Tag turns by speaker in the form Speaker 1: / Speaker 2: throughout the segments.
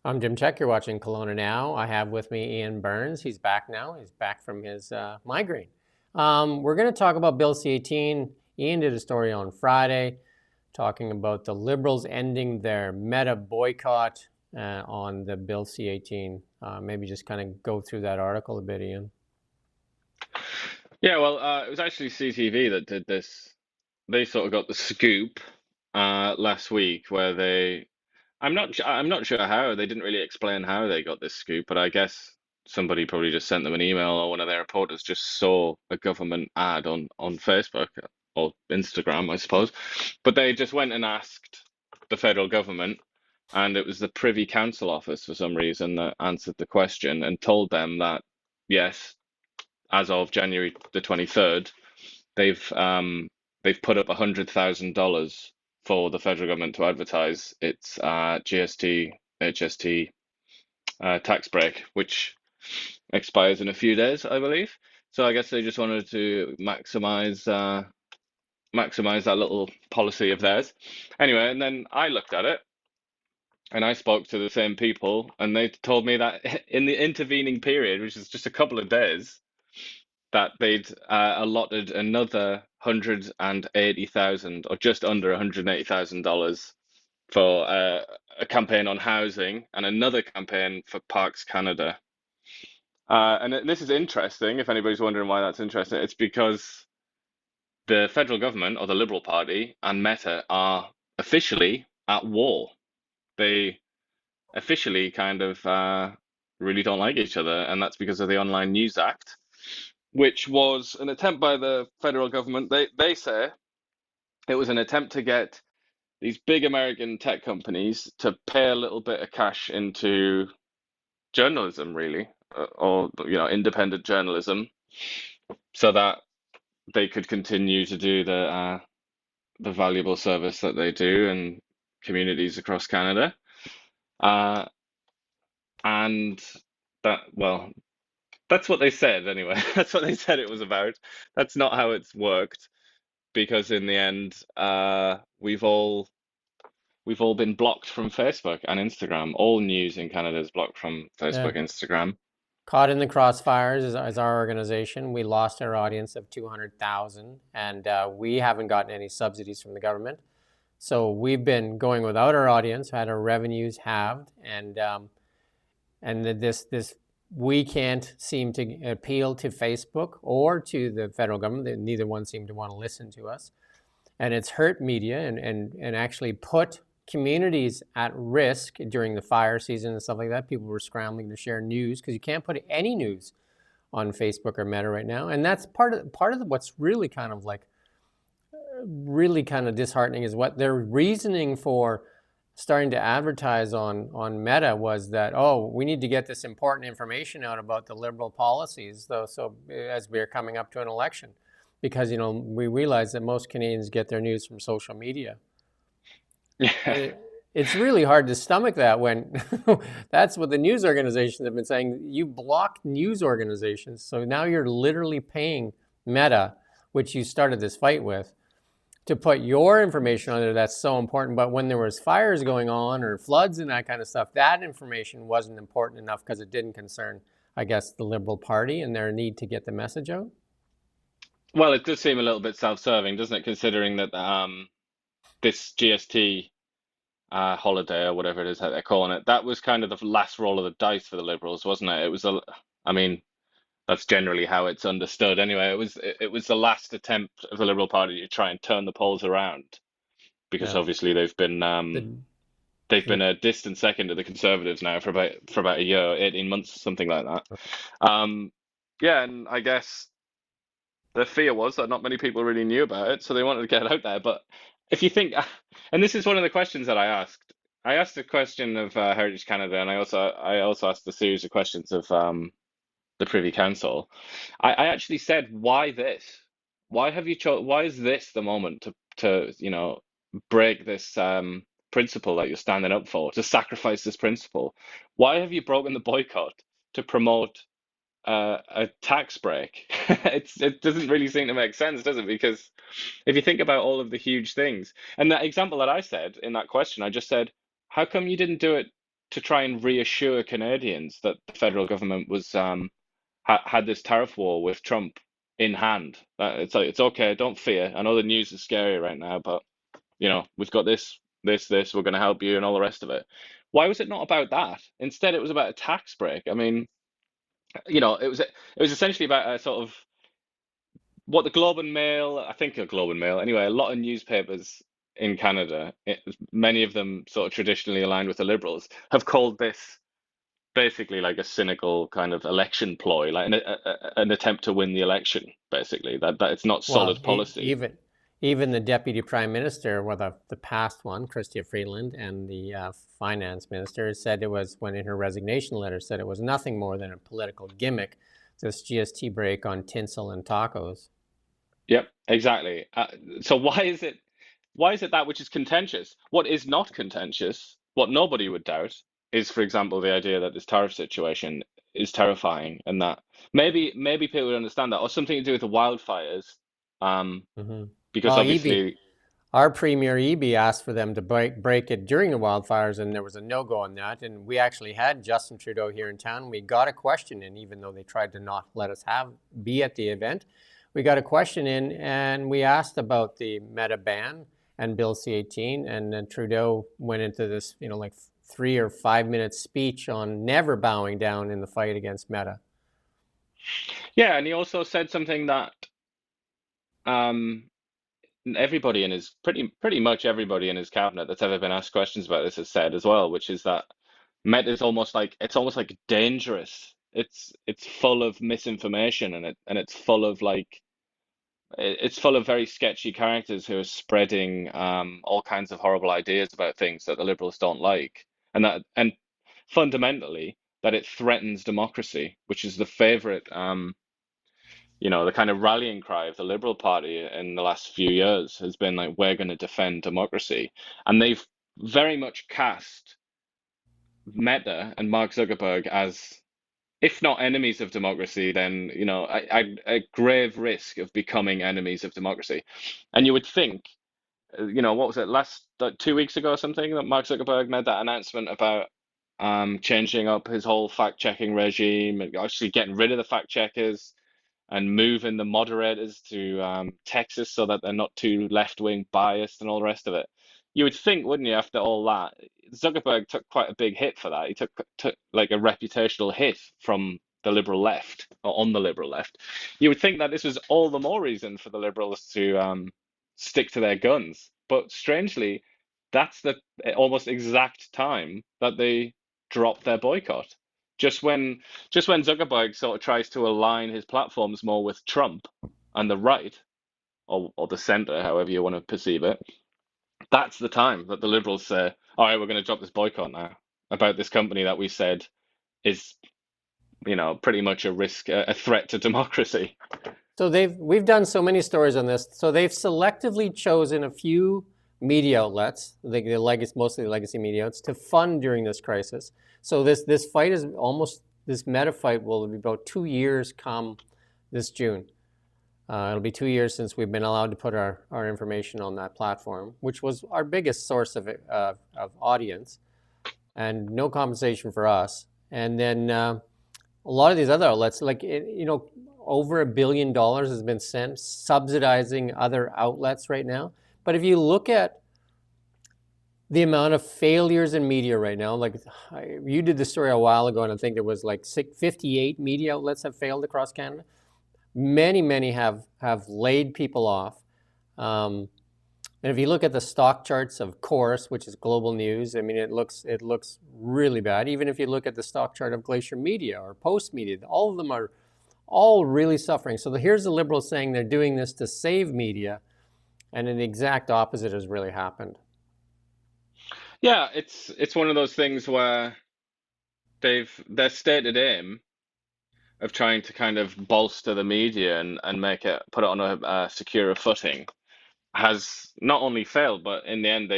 Speaker 1: I'm Jim Check. You're watching Kelowna Now. I have with me Ian Burns. He's back now. He's back from his migraine. We're going to talk about Bill C-18. Ian did a story on Friday talking about the Liberals ending their meta boycott on the Bill C-18. Maybe just kind of go through that article a bit, Ian.
Speaker 2: Yeah, well, it was actually CTV that did this. They sort of got the scoop last week where I'm not sure how. They didn't really explain how they got this scoop, but I guess somebody probably just sent them an email or one of their reporters just saw a government ad on Facebook or Instagram, I suppose. But they just went and asked the federal government, and it was the Privy Council office for some reason that answered the question and told them that yes, as of January the 23rd, they've um, they've put up $100,000 for the federal government to advertise its GST HST tax break, which expires in a few days, I believe. So I guess they just wanted to maximize that little policy of theirs. Anyway, and then I looked at it and I spoke to the same people, and they told me that in the intervening period, which is just a couple of days, that they'd allotted another 180,000 or just under $180,000 for a campaign on housing and another campaign for Parks Canada. And this is interesting. If anybody's wondering why that's interesting, it's because the federal government or the Liberal Party and Meta are officially at war. They officially kind of really don't like each other, and that's because of the Online News Act, which was an attempt by the federal government. They say it was an attempt to get these big American tech companies to pay a little bit of cash into journalism, really, or independent journalism, so that they could continue to do the valuable service that they do in communities across Canada. Uh, and well, that's what they said anyway. That's what they said it was about. That's not how it's worked, because in the end, we've all been blocked from Facebook and Instagram. All news in Canada is blocked from
Speaker 1: Yeah.
Speaker 2: Facebook, Instagram.
Speaker 1: Caught in the crossfires is our organization. We lost our audience of 200,000, and we haven't gotten any subsidies from the government. So we've been going without our audience, had our revenues halved, and this we can't seem to appeal to Facebook or to the federal government. Neither one seem to want to listen to us, and it's hurt media and actually put communities at risk during the fire season and stuff like that. People were scrambling to share news because you can't put any news on Facebook or Meta right now, and that's part of what's really kind of disheartening is what their reasoning for starting to advertise on Meta was that, oh, we need to get this important information out about the Liberal policies, though, so as we're coming up to an election, because we realize that most Canadians get their news from social media.
Speaker 2: Yeah.
Speaker 1: It's really hard to stomach that when that's what the news organizations have been saying. You block news organizations, so now you're literally paying Meta, which you started this fight with, to put your information on there that's so important. But when there was fires going on or floods and that kind of stuff, that information wasn't important enough because it didn't concern, I guess, the Liberal Party and their need to get the message out.
Speaker 2: Well, it does seem a little bit self-serving, doesn't it? Considering that this GST holiday or whatever it is that they're calling it, that was kind of the last roll of the dice for the Liberals, wasn't it? I mean, that's generally how it's understood. Anyway, it was the last attempt of the Liberal Party to try and turn the polls around, because
Speaker 1: Yeah.
Speaker 2: obviously
Speaker 1: The,
Speaker 2: they've
Speaker 1: yeah.
Speaker 2: been a distant second to the Conservatives now for about a year, 18 months, something like that. Um, yeah, and I guess the fear was that not many people really knew about it, so they wanted to get it out there. But if you think, and this is one of the questions that I asked a question of Heritage Canada, and I also asked a series of questions of the Privy Council. I actually said, why this? Why have you why is this the moment to break this principle that you're standing up for, to sacrifice this principle? Why have you broken the boycott to promote a tax break? It doesn't really seem to make sense, does it? Because if you think about all of the huge things, and that example that I said in that question, I just said, how come you didn't do it to try and reassure Canadians that the federal government was had this tariff war with Trump in hand. It's like, it's okay, don't fear. I know the news is scary right now, but we've got this, we're going to help you, and all the rest of it. Why was it not about that? Instead, it was about a tax break. I mean, it was essentially about a sort of what the Globe and Mail, I think a Globe and Mail, anyway, a lot of newspapers in Canada, many of them sort of traditionally aligned with the Liberals, have called this basically like a cynical kind of election ploy, like an attempt to win the election, basically. That it's not
Speaker 1: Well,
Speaker 2: solid policy.
Speaker 1: even the deputy prime minister, well, the past one, Chrystia Freeland, and the finance minister said it was, when in her resignation letter, said it was nothing more than a political gimmick, this GST break on tinsel and tacos.
Speaker 2: Yep, exactly. So why is it that which is contentious? What is not contentious, what nobody would doubt, is, for example, the idea that this tariff situation is terrifying, and that maybe people would understand that, or something to do with the wildfires, um,
Speaker 1: Mm-hmm.
Speaker 2: because
Speaker 1: Well, EB,
Speaker 2: obviously,
Speaker 1: our premier EB asked for them to break it during the wildfires, and there was a no go on that. And we actually had Justin Trudeau here in town. We got a question in, even though they tried to not let us be at the event. We got a question in, and we asked about the meta ban and Bill C-18, and then Trudeau went into this, like 3 or 5 minute speech on never bowing down in the fight against meta.
Speaker 2: yeah, and he also said something that um, everybody in his pretty much everybody in his cabinet that's ever been asked questions about this has said as well, which is that Meta is almost like dangerous. It's full of misinformation, and it's full of it's full of very sketchy characters who are spreading all kinds of horrible ideas about things that the Liberals don't like, and fundamentally that it threatens democracy, which is the favorite the kind of rallying cry of the Liberal Party in the last few years has been like, we're going to defend democracy. And they've very much cast Meta and Mark Zuckerberg as, if not enemies of democracy, then, a grave risk of becoming enemies of democracy. And you would think, what was it, last, like 2 weeks ago or something, that Mark Zuckerberg made that announcement about changing up his whole fact-checking regime and actually getting rid of the fact-checkers and moving the moderators to Texas so that they're not too left-wing biased and all the rest of it. You would think, wouldn't you, after all that, Zuckerberg took quite a big hit for that. He took like a reputational hit from the liberal left, or on the liberal left. You would think that this was all the more reason for the liberals to stick to their guns. But strangely, that's the almost exact time that they dropped their boycott. Just when just when Zuckerberg sort of tries to align his platforms more with Trump and the right, or the center, however you want to perceive it, that's the time that the liberals say, all right, we're going to drop this boycott now about this company that we said is, pretty much a risk, a threat to democracy.
Speaker 1: So we've done so many stories on this. So they've selectively chosen a few media outlets, the legacy, mostly legacy media outlets, to fund during this crisis. So this fight is almost, this meta fight will be about 2 years come this June. It'll be 2 years since we've been allowed to put our information on that platform, which was our biggest source of audience, and no compensation for us. And then a lot of these other outlets, like, over $1 billion has been sent subsidizing other outlets right now. But if you look at the amount of failures in media right now, like you did the story a while ago, and I think there was like 58 media outlets have failed across Canada. Many have laid people off. And if you look at the stock charts of Chorus, which is global news, I mean, it looks really bad. Even if you look at the stock chart of Glacier Media or Post Media, all of them are all really suffering. So here's the Liberals saying they're doing this to save media, and an exact opposite has really happened.
Speaker 2: Yeah, it's one of those things where their stated aim of trying to kind of bolster the media and put it on a secure footing has not only failed, but in the end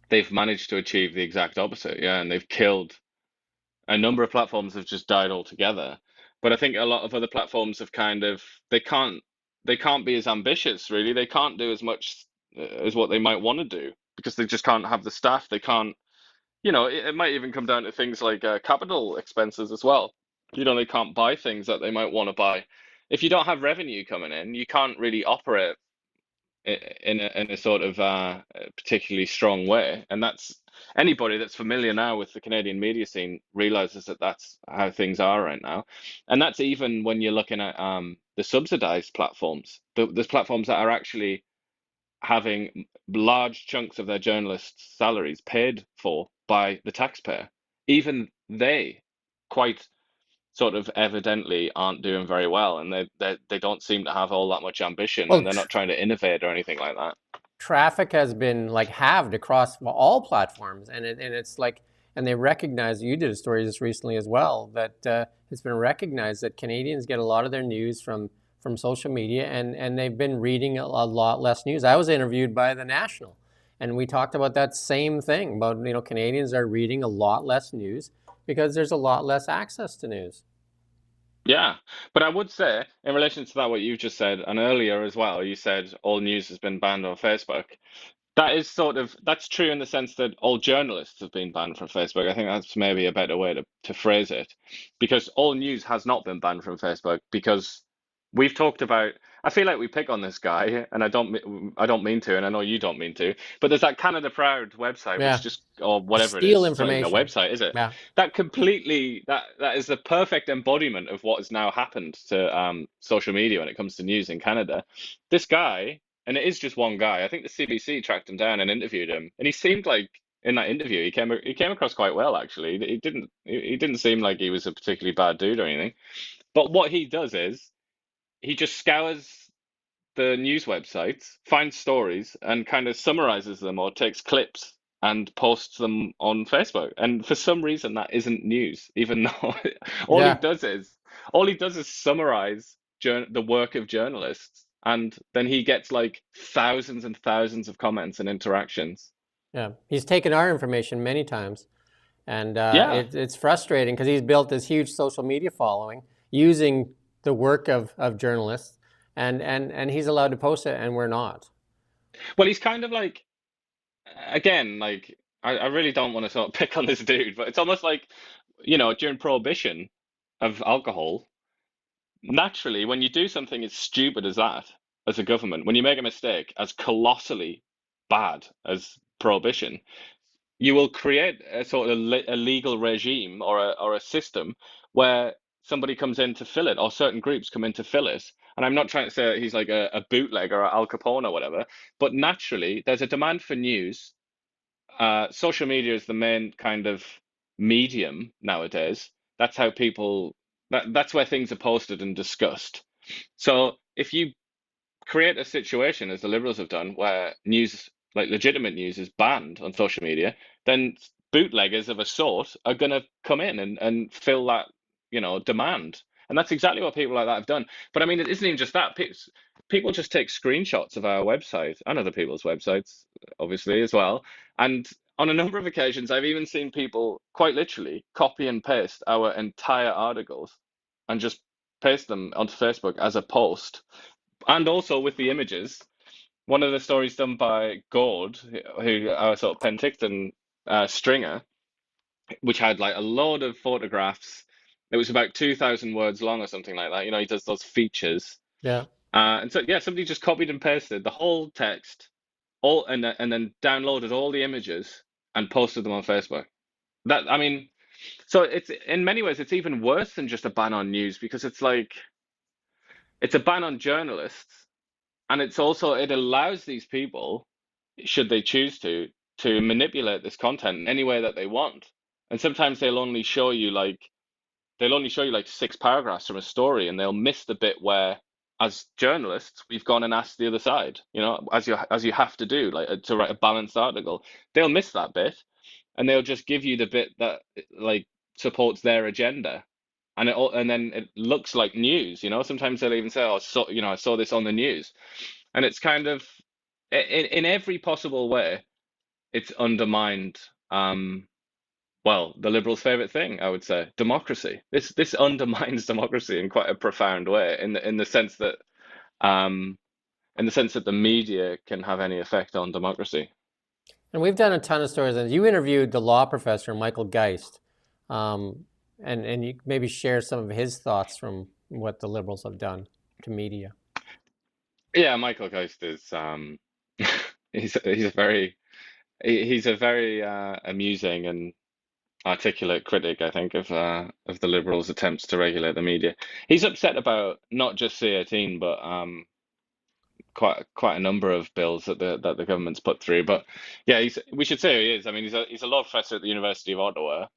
Speaker 2: they've managed to achieve the exact opposite. Yeah, and they've killed a number of platforms have just died altogether. But I think a lot of other platforms have kind of they can't be as ambitious, really. They can't do as much as what they might want to do because they just can't have the staff. They can't it might even come down to things like capital expenses as well. They can't buy things that they might want to buy. If you don't have revenue coming in, you can't really operate in a sort of particularly strong way. And that's anybody that's familiar now with the Canadian media scene realizes that that's how things are right now. And that's even when you're looking at the subsidized platforms. There's platforms that are actually having large chunks of their journalists' salaries paid for by the taxpayer. Even they quite sort of evidently aren't doing very well, and they don't seem to have all that much ambition,
Speaker 1: Well,
Speaker 2: and they're not trying to innovate or anything like that.
Speaker 1: traffic has been like halved across all platforms, and it's like, and they recognize, you did a story just recently as well, that it's been recognized that Canadians get a lot of their news from social media, and they've been reading a lot less news. I was interviewed by the National, and we talked about that same thing about, Canadians are reading a lot less news because there's a lot less access to news.
Speaker 2: Yeah, but I would say, in relation to that, what you just said, and earlier as well, you said all news has been banned on Facebook. That's true in the sense that all journalists have been banned from Facebook. I think that's maybe a better way to phrase it, because all news has not been banned from Facebook because we've talked about. I feel like we pick on this guy, and I don't mean to, and I know you don't mean to, but there's that Canada Proud website, which
Speaker 1: Yeah,
Speaker 2: just or whatever it
Speaker 1: steal
Speaker 2: is. It's not even a
Speaker 1: information.
Speaker 2: website, is it?
Speaker 1: Yeah,
Speaker 2: That is the perfect embodiment of what has now happened to social media when it comes to news in Canada. This guy, and it is just one guy. I think the CBC tracked him down and interviewed him, and he seemed like in that interview he came across quite well actually. He didn't seem like he was a particularly bad dude or anything. But what he does is he just scours the news websites, finds stories, and kind of summarizes them or takes clips and posts them on Facebook. And for some reason, that isn't news, even though all he
Speaker 1: yeah,
Speaker 2: does is all he does is summarize the work of journalists, and then he gets like thousands and thousands of comments and interactions.
Speaker 1: yeah. He's taken our information many times. And
Speaker 2: Yeah.
Speaker 1: it's frustrating because he's built this huge social media following using the work of journalists, and he's allowed to post it, and we're not.
Speaker 2: Well, he's kind of like again, like I really don't want to sort of pick on this dude, but it's almost like, during prohibition of alcohol. Naturally, when you do something as stupid as that, as a government, when you make a mistake as colossally bad as prohibition, you will create a sort of a legal regime or a system where somebody comes in to fill it, or certain groups come in to fill it. And I'm not trying to say that he's like a bootlegger or Al Capone or whatever, but naturally, there's a demand for news. Social media is the main kind of medium nowadays. That's how people, that's where things are posted and discussed. So if you create a situation, as the Liberals have done, where news, like legitimate news, is banned on social media, then bootleggers of a sort are going to come in and fill that, demand. And that's exactly what people like that have done. But I mean, it isn't even just that. People just take screenshots of our website and other people's websites, obviously, as well. And on a number of occasions, I've even seen people quite literally copy and paste our entire articles and just paste them onto Facebook as a post, and also with the images. One of the stories done by Gord, who our sort of Penticton stringer, which had like a load of photographs. It was about 2,000 words long or something like that. He does those features.
Speaker 1: Yeah,
Speaker 2: And so, yeah, somebody just copied and pasted the whole text, all and then downloaded all the images and posted them on Facebook. I mean, so it's in many ways it's even worse than just a ban on news because it's like it's a ban on journalists, and it allows these people, should they choose to manipulate this content in any way that they want. And sometimes they'll only show you like 6 paragraphs from a story, and they'll miss the bit where, as journalists, we've gone and asked the other side, as you have to do, like to write a balanced article. They'll miss that bit, and they'll just give you the bit that like supports their agenda. And then it looks like news. Sometimes they'll even say, "Oh, I saw this on the news," and it's kind of in every possible way, it's undermined. Well, the Liberals' favorite thing, I would say, democracy. This undermines democracy in quite a profound way, in the sense that the media can have any effect on democracy.
Speaker 1: And we've done a ton of stories. And you interviewed the law professor, Michael Geist, um, and you maybe share some of his thoughts from what the liberals have done to media.
Speaker 2: Yeah, Michael Ghost is he's a very he's a very amusing and articulate critic, I think, of the Liberals' attempts to regulate the media. He's upset about not just C18, but quite a number of bills that the government's put through. But yeah, we should say who he is. I mean, he's a law professor at the University of Ottawa.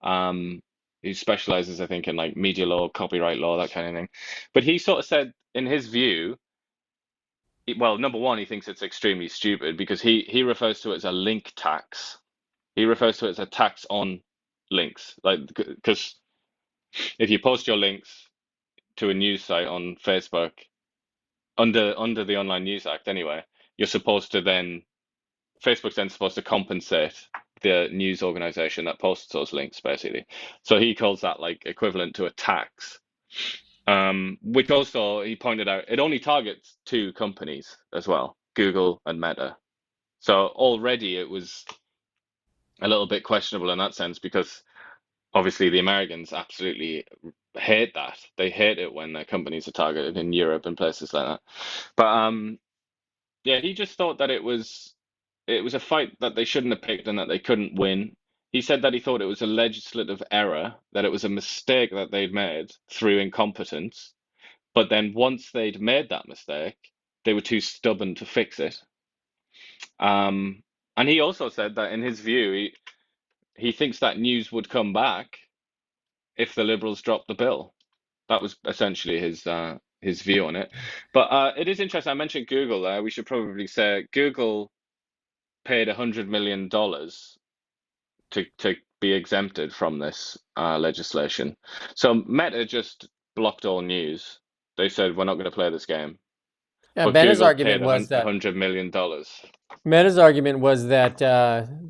Speaker 2: Um, he specializes, I think, in like media law, copyright law, that kind of thing. But he sort of said, in his view, well, number one, he thinks it's extremely stupid because he refers to it as a link tax. He refers to it as a tax on links, like because if you post your links to a news site on Facebook under the Online News Act anyway, you're supposed to then Facebook's then supposed to compensate the news organization that posts those links, basically. So he calls that like equivalent to a tax. Which also he pointed out it only targets two companies as well, Google and Meta. So already it was a little bit questionable in that sense because obviously the Americans absolutely hate that. They hate it when their companies are targeted in Europe and places like that. But yeah, he just thought that it was a fight that they shouldn't have picked and that they couldn't win. He said that he thought it was a legislative error, that it was a mistake that they'd made through incompetence. But then once they'd made that mistake, they were too stubborn to fix it. Um, and he also said that in his view, he thinks that news would come back if the Liberals dropped the bill. That was essentially his view on it. But it is interesting. I mentioned Google there. We should probably say Google paid $100 million to be exempted from this legislation. So Meta just blocked all news. They said we're not going to play this game.
Speaker 1: Yeah,
Speaker 2: But
Speaker 1: Meta's
Speaker 2: Google paid
Speaker 1: argument
Speaker 2: a
Speaker 1: was that
Speaker 2: $100 million.
Speaker 1: Meta's argument was that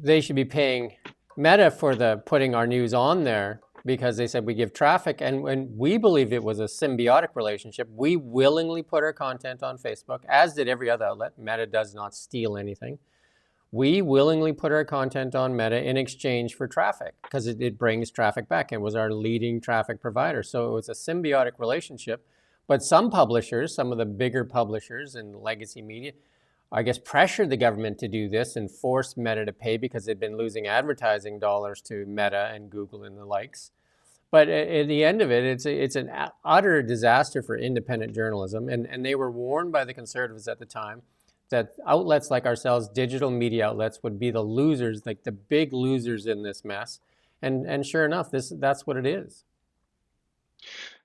Speaker 1: they should be paying Meta for the putting our news on there because they said we give traffic, and we believed it was a symbiotic relationship. We willingly put our content on Facebook, as did every other outlet. Meta does not steal anything. We willingly put our content on Meta in exchange for traffic because it brings traffic back. It was our leading traffic provider. So it was a symbiotic relationship. But some publishers, some of the bigger publishers in legacy media, I guess, pressured the government to do this and forced Meta to pay because they'd been losing advertising dollars to Meta and Google and the likes. But at the end of it, it's an utter disaster for independent journalism. And they were warned by the conservatives at the time that outlets like ourselves, digital media outlets, would be the losers, like the big losers in this mess. And sure enough, that's what it is.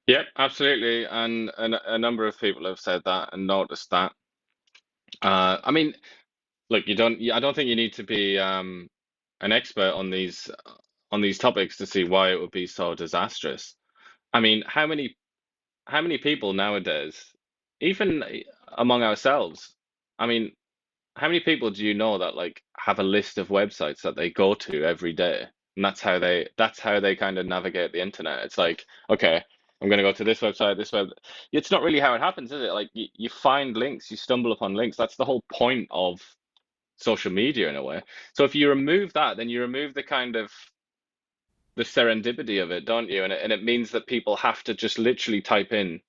Speaker 2: Yep, absolutely. And a number of people have said that and noticed that. I mean, look, I don't think you need to be an expert on these topics to see why it would be so disastrous. I mean, how many people nowadays, even among ourselves, I mean, how many people do you know that like have a list of websites that they go to every day, and that's how they kind of navigate the internet. It's like, okay, I'm gonna go to this website, this web. It's not really how it happens, is it? Like you find links, you stumble upon links. That's the whole point of social media in a way. So if you remove that, then you remove the kind of the serendipity of it, don't you? And it means that people have to just literally type in,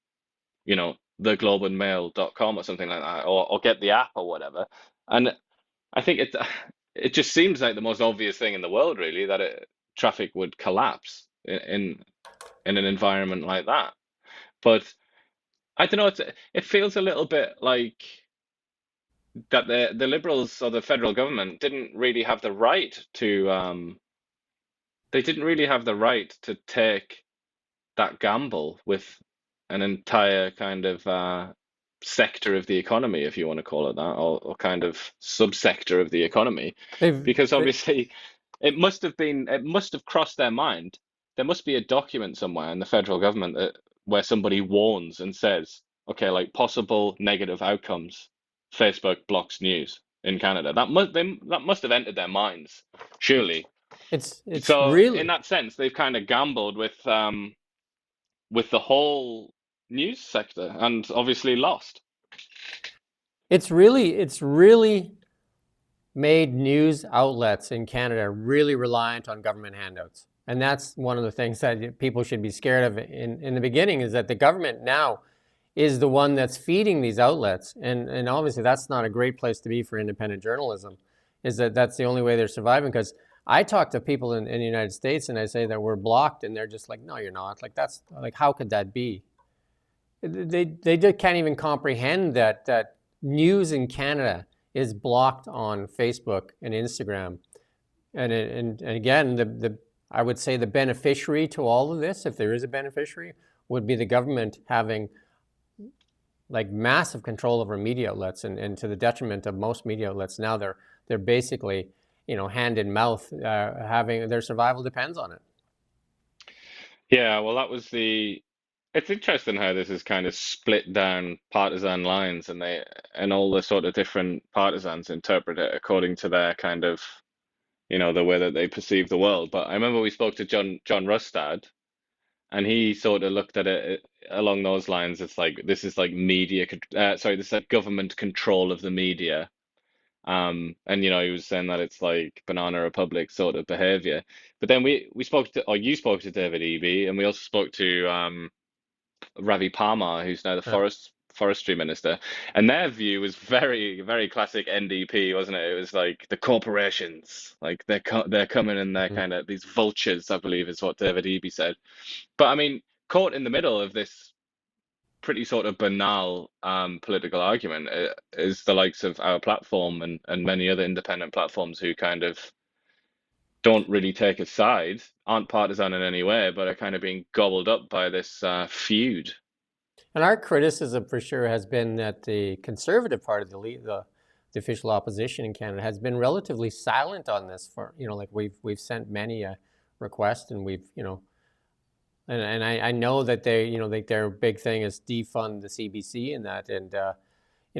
Speaker 2: theglobeandmail.com or something like that, or get the app or whatever. And I think it just seems like the most obvious thing in the world, really, that traffic would collapse in an environment like that. But I don't know, it feels a little bit like that the Liberals or the federal government didn't really have the right to they didn't really have the right to take that gamble with an entire kind of sector of the economy, if you want to call it that, or kind of subsector of the economy,
Speaker 1: They've,
Speaker 2: because
Speaker 1: they,
Speaker 2: obviously it must have crossed their mind. There must be a document somewhere in the federal government where somebody warns and says, okay, like possible negative outcomes, Facebook blocks news in Canada. That must have entered their minds, surely.
Speaker 1: it's
Speaker 2: So in
Speaker 1: really
Speaker 2: that sense, they've kind of gambled with the whole news sector and obviously lost.
Speaker 1: it's really made news outlets in Canada really reliant on government handouts. And that's one of the things that people should be scared of in the beginning, is that the government now is the one that's feeding these outlets. And obviously that's not a great place to be for independent journalism, is that that's the only way they're surviving. Because I talk to people in the United States and I say that we're blocked, and they're just like, no, you're not. Like, that's like, how could that be? They just can't even comprehend that news in Canada is blocked on Facebook and Instagram. And again, the I would say the beneficiary to all of this, if there is a beneficiary, would be the government having like massive control over media outlets, and to the detriment of most media outlets. Now they're basically, hand in mouth, having their survival depends on it.
Speaker 2: Yeah, well, that was the. It's interesting how this is kind of split down partisan lines, and all the sort of different partisans interpret it according to their kind of, the way that they perceive the world. But I remember we spoke to John Rustad, and he sort of looked at it along those lines. It's like this is like sorry, this is like government control of the media. And he was saying that it's like Banana Republic sort of behavior. But then we spoke to, or you spoke to David Eby, and we also spoke to Ravi Parmar, who's now the
Speaker 1: Yeah.
Speaker 2: forestry minister, and their view was very, very classic NDP, wasn't it? It was like the corporations, like they're coming in, they're
Speaker 1: Mm.
Speaker 2: kind of these vultures, I believe is what David Eby said. But I mean, caught in the middle of this pretty sort of banal political argument is the likes of our platform and many other independent platforms who kind of don't really take a side, aren't partisan in any way, but are kind of being gobbled up by this feud.
Speaker 1: And our criticism for sure has been that the Conservative part of the official opposition in Canada has been relatively silent on this. For like we've sent many a request, and we've and I know that they like their big thing is defund the CBC and that. And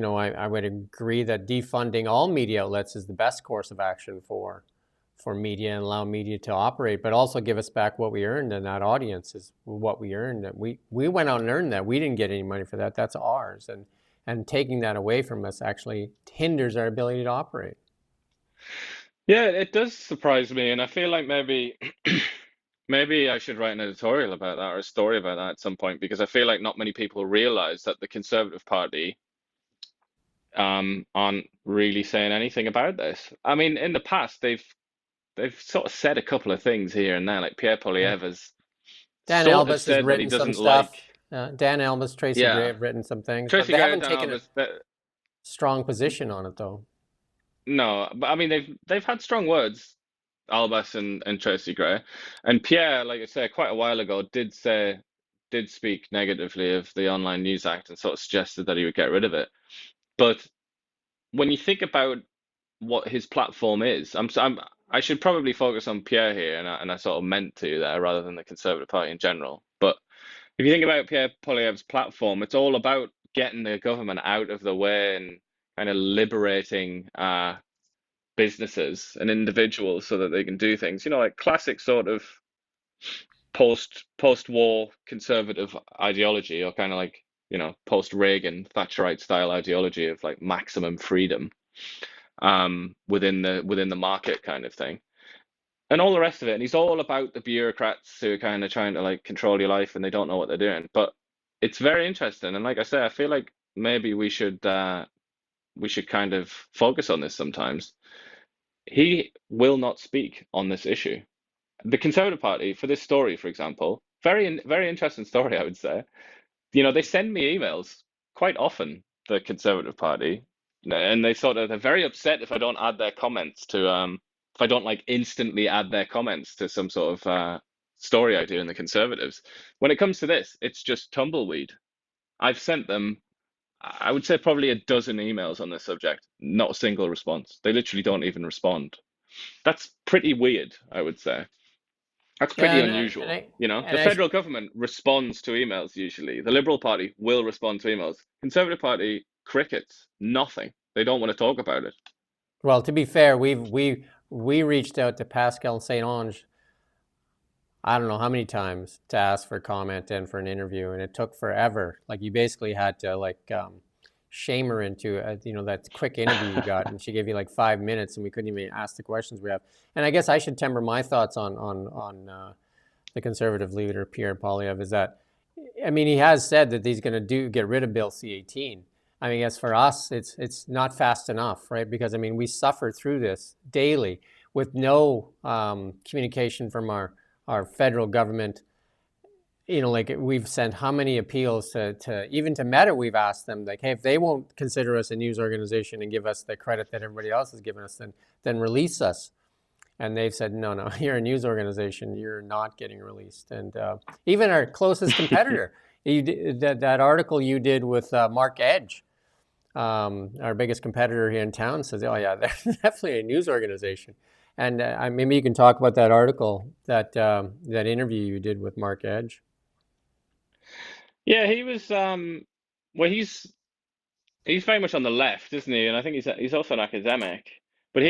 Speaker 1: I would agree that defunding all media outlets is the best course of action for media, and allow media to operate, but also give us back what we earned, and that audience is what we earned. That we went out and earned that. We didn't get any money for that. That's ours, and taking that away from us actually hinders our ability to operate.
Speaker 2: Yeah, it does surprise me, and I feel like maybe I should write an editorial about that or a story about that at some point because I feel like not many people realize that the Conservative Party aren't really saying anything about this. I mean, in the past they've sort of said a couple of things here and there, like Pierre
Speaker 1: Yeah.
Speaker 2: Poilievre has
Speaker 1: Dan
Speaker 2: sort of
Speaker 1: Elbus has
Speaker 2: said that he
Speaker 1: written some
Speaker 2: doesn't like,
Speaker 1: stuff. Dan Elbus, Tracy Gray
Speaker 2: yeah,
Speaker 1: have written some things, but
Speaker 2: Tracy
Speaker 1: they
Speaker 2: Gray,
Speaker 1: haven't
Speaker 2: Dan
Speaker 1: taken a
Speaker 2: Albers.
Speaker 1: strong position on it, though.
Speaker 2: No, but I mean they've had strong words, Albus and Tracy Gray, and Pierre, like I said, quite a while ago, did speak negatively of the Online News Act and sort of suggested that he would get rid of it. But when you think about what his platform is, I should probably focus on Pierre here, and I sort of meant to there rather than the Conservative Party in general. But if you think about Pierre Poilievre's platform, it's all about getting the government out of the way and kind of liberating businesses and individuals so that they can do things. Like classic sort of post-war conservative ideology, or kind of like post Reagan Thatcherite style ideology of like maximum freedom within the market kind of thing, and all the rest of it. And he's all about the bureaucrats who are kind of trying to like control your life and they don't know what they're doing. But it's very interesting, and like I say, I feel like maybe we should kind of focus on this sometimes. He will not speak on this issue. The Conservative Party, for this story, for example, very interesting story, I would say. They send me emails quite often, the Conservative Party, and they're very upset if I don't add their comments to if I don't like instantly add their comments to some sort of story I do in the Conservatives. When it comes to this, it's just tumbleweed. I've sent them, I would say, probably a dozen emails on this subject, not a single response. They literally don't even respond. That's pretty weird, I would say. That's
Speaker 1: Yeah,
Speaker 2: pretty
Speaker 1: and
Speaker 2: unusual.
Speaker 1: I
Speaker 2: The
Speaker 1: and I
Speaker 2: federal government responds to emails usually. The Liberal Party will respond to emails. Conservative Party, crickets, nothing. They don't want to talk about it.
Speaker 1: well, to be fair, we reached out to Pascal Saint Onge, I don't know how many times, to ask for comment and for an interview, and it took forever. Like, you basically had to shame her into that quick interview you got, and she gave you like 5 minutes, and we couldn't even ask the questions we have. And I guess I should temper my thoughts on the conservative leader Pierre Poilievre is that, I mean, he has said that he's going to get rid of Bill C-18. I mean, as for us, it's not fast enough, right? Because I mean, we suffer through this daily with no communication from our federal government. Like we've sent how many appeals to even to Meta. We've asked them like, hey, if they won't consider us a news organization and give us the credit that everybody else has given us, then release us. And they've said, no, no, you're a news organization. You're not getting released. And even our closest competitor, that article you did with Mark Edge, our biggest competitor here in town, says, oh, yeah, they're definitely a news organization. And maybe you can talk about that article, that interview you did with Mark Edge.
Speaker 2: Yeah, he was well he's very much on the left, isn't he? And I think he's also an academic. But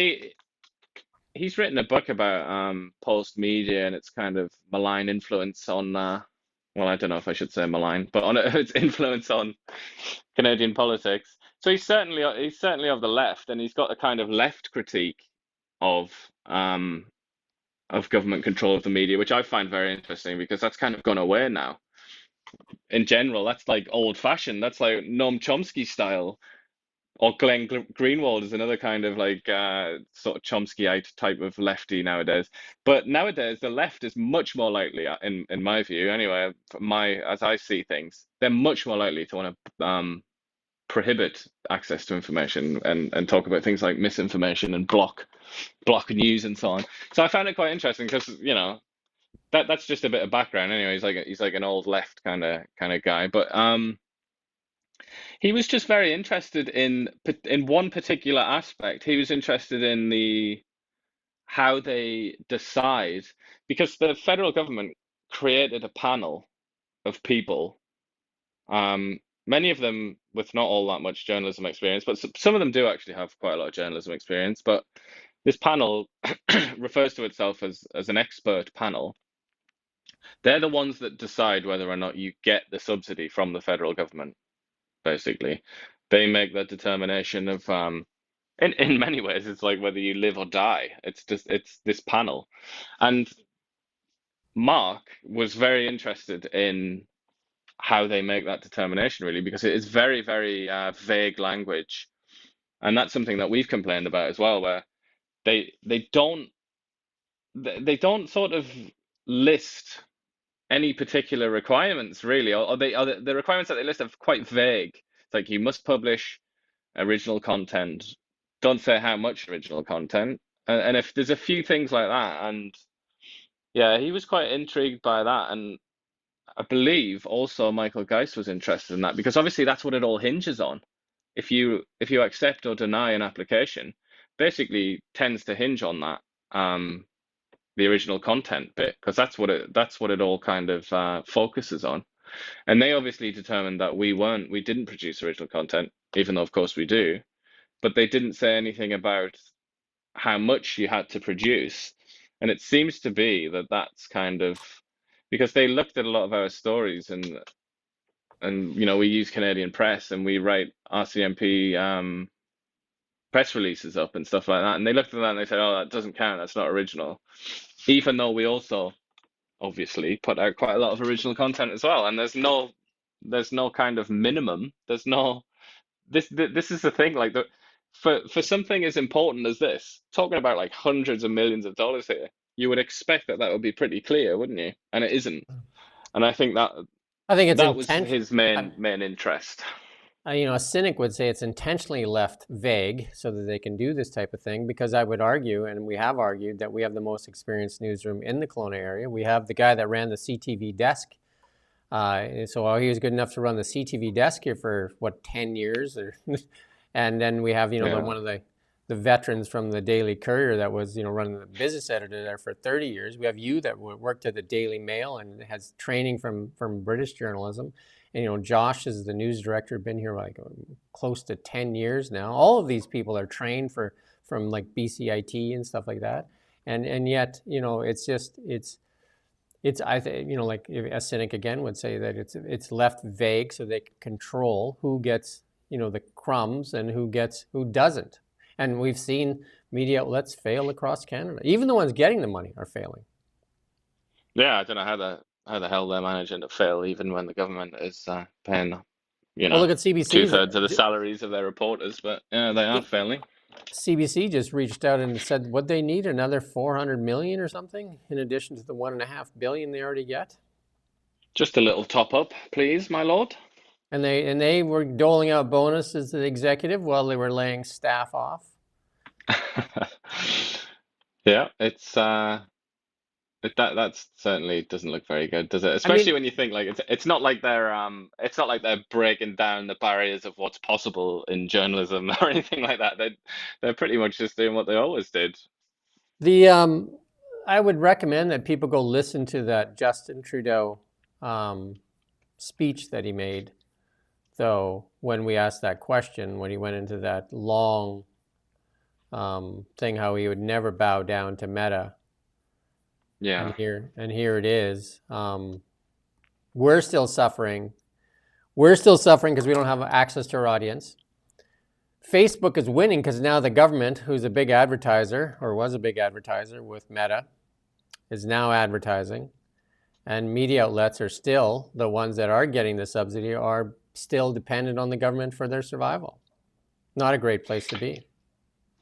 Speaker 2: he's written a book about post media and its kind of malign influence on well, I don't know if I should say malign, but on its influence on Canadian politics. So he's certainly of the left, and he's got a kind of left critique of um government control of the media, which I find very interesting because that's kind of gone away now. In general, that's like old fashioned. That's like Noam Chomsky style. Or Greenwald is another kind of like sort of Chomskyite type of lefty nowadays. But nowadays, the left is much more likely, in my view, anyway, as I see things, they're much more likely to want to prohibit access to information and talk about things like misinformation and block news and so on. So I found it quite interesting because that's just a bit of background anyway. He's like an old left kind of guy, but he was just very interested in one particular aspect. He was interested in the how they decide because the federal government created a panel of people, many of them with not all that much journalism experience, but some of them do actually have quite a lot of journalism experience. But this panel refers to itself as an expert panel. They're the ones that decide whether or not you get the subsidy from the federal government, basically. They make that determination of in many ways it's like whether you live or die. It's this panel. And Mark was very interested in how they make that determination really because it is very, very vague language. And that's something that we've complained about as well, where they they don't they don't sort of list any particular requirements really, or the requirements that they list are quite vague. It's like you must publish original content. Don't say how much original content. And if there's a few things like that, and yeah, he was quite intrigued by that. And I believe also Michael Geist was interested in that because obviously that's what it all hinges on. If you accept or deny an application, basically tends to hinge on that the original content bit because that's what it all kind of focuses on. And they obviously determined that we didn't produce original content, even though of course we do, but they didn't say anything about how much you had to produce. And it seems to be that that's kind of because they looked at a lot of our stories and we use Canadian press and we write RCMP press releases up and stuff like that. And they looked at that and they said, "Oh, that doesn't count. That's not original." Even though we also obviously put out quite a lot of original content as well. And there's no kind of minimum. There's no this is the thing, like for something as important as this, talking about like hundreds of millions of dollars here, you would expect that would be pretty clear, wouldn't you? And it isn't. And I think that
Speaker 1: I think it's
Speaker 2: that was
Speaker 1: intention.
Speaker 2: his main interest.
Speaker 1: A cynic would say it's intentionally left vague so that they can do this type of thing, because I would argue, and we have argued, that we have the most experienced newsroom in the Kelowna area. We have the guy that ran the CTV desk. So he was good enough to run the CTV desk here for, what, 10 years? And then we have,
Speaker 2: Yeah.
Speaker 1: one of the veterans from the Daily Courier that was, running the business editor there for 30 years. We have you that worked at the Daily Mail and has training from British journalism. And, Josh is the news director, been here like close to 10 years now. All of these people are trained from like BCIT and stuff like that. And yet, it's I think like a cynic again would say that it's left vague so they can control who gets the crumbs and who doesn't. And we've seen media outlets fail across Canada. Even the ones getting the money are failing.
Speaker 2: Yeah, I don't know how the hell they're managing to fail even when the government is paying, you
Speaker 1: Well,
Speaker 2: know,
Speaker 1: look at CBC's.
Speaker 2: 2/3 of the salaries of their reporters, but yeah, they are failing.
Speaker 1: CBC just reached out and said what they need another 400 million or something in addition to the 1.5 billion they already get.
Speaker 2: Just a little top up, please, my lord.
Speaker 1: And they were doling out bonuses to the executive while they were laying staff off.
Speaker 2: Yeah, that certainly doesn't look very good, does it?
Speaker 1: I mean,
Speaker 2: Especially when you think like it's not like they're breaking down the barriers of what's possible in journalism or anything like that. They're pretty much just doing what they always did.
Speaker 1: the I would recommend that people go listen to that Justin Trudeau um, speech that he made. Though when we asked that question, when he went into that long thing, how he would never bow down to Meta,
Speaker 2: Yeah.
Speaker 1: and here it is. We're still suffering. We're still suffering because we don't have access to our audience. Facebook is winning because now the government, who's a big advertiser or was a big advertiser with Meta, is now advertising. And media outlets are still, the ones that are getting the subsidy, are still dependent on the government for their survival. Not a great place to be.